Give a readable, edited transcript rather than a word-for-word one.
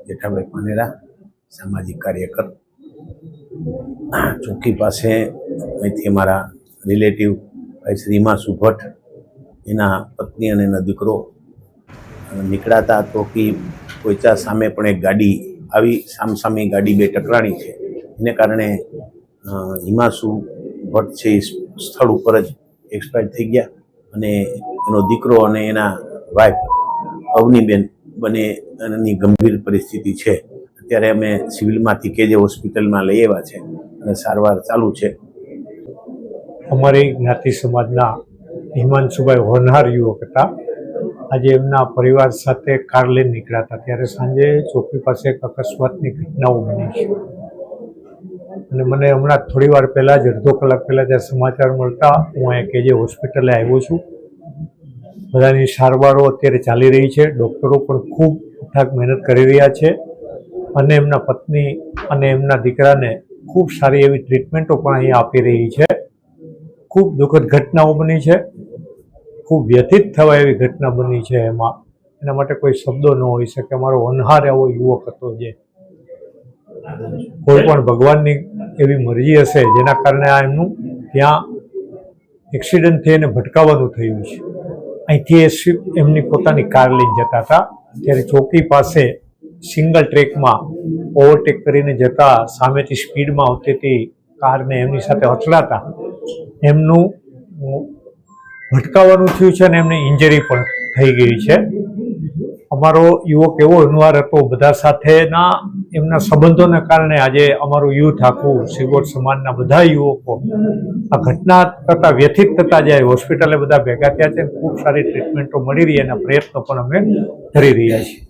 જેઠાભાઈ પાનેરા, સામાજિક કાર્યકર। ચોકી પાસે અહીંથી અમારા રિલેટિવ ભાઈ શ્રી હિમાંશુ ભટ્ટ, એના પત્ની અને એના દીકરો નીકળ્યા હતા તો કે પોઈચા સામે પણ એક ગાડી આવી, સામસામી ગાડી બે ટકરાણી છે। એને કારણે હિમાંશુ ભટ્ટ છે એ સ્થળ ઉપર જ એક્સપાયર થઈ ગયા અને એનો દીકરો અને એના વાઈફ અવનીબેન બંને એની ગંભીર પરિસ્થિતિ છે। અત્યારે અમે સિવિલમાંથી કેજે હોસ્પિટલમાં લઈ આવ્યા છે અને સારવાર ચાલુ છે। અમારી જ્ઞાતિ સમાજના હિમાંશુભાઈ હોનહાર યુવક હતા। આજે એમના પરિવાર સાથે કાર લઈને નીકળ્યા હતા, ત્યારે સાંજે ચોકી પાસે એક અકસ્માતની ઘટનાઓ બની છે અને મને હમણાં થોડી વાર પહેલાં જ, અડધો કલાક પહેલાં જ્યારે સમાચાર મળતા હું અહીંયા કેજે હોસ્પિટલે આવ્યો છું। બધાની સારવારો અત્યારે ચાલી રહી છે, ડૉક્ટરો પણ ખૂબ અથાગ મહેનત કરી રહ્યા છે અને એમના પત્ની અને એમના દીકરાને ખૂબ સારી એવી ટ્રીટમેન્ટો પણ અહીંયા આપી રહી છે। ખૂબ દુઃખદ ઘટનાઓ બની છે, ખૂબ વ્યથિત થવા એવી ઘટના બની છે। એના માટે કોઈ શબ્દો ન હોઈ શકે। અમારો હોનહાર એવો યુવક હતો, જે કોઈ પણ ભગવાનની એવી મરજી હશે જેના કારણે આ એમનું ત્યાં એક્સિડન્ટથી એને ભટકાવવાનું થયું છે। અહીંથી એમની પોતાની કાર લઈને જતા હતા, ત્યારે ચોકી પાસે સિંગલ ટ્રેકમાં ઓવરટેક કરીને જતા સામેથી સ્પીડમાં આવતી હતી કારને એમની સાથે અથડાતા એમનું ભટકાવવાનું થયું છે અને એમને ઇન્જરી પણ થઈ ગઈ છે। અમારો યુવક એવો હોનહાર હતો, બધા સાથેના એમના સંબંધોને કારણે આજે અમારું યુથ આખું સિગોટ સમાજના બધા યુવકો આ ઘટના થતાં વ્યથિત થતાં જાય હોસ્પિટલે બધા ભેગા થયા છે। ખૂબ સારી ટ્રીટમેન્ટો મળી રહી, એના પ્રયત્નો પણ અમે કરી રહ્યા છીએ।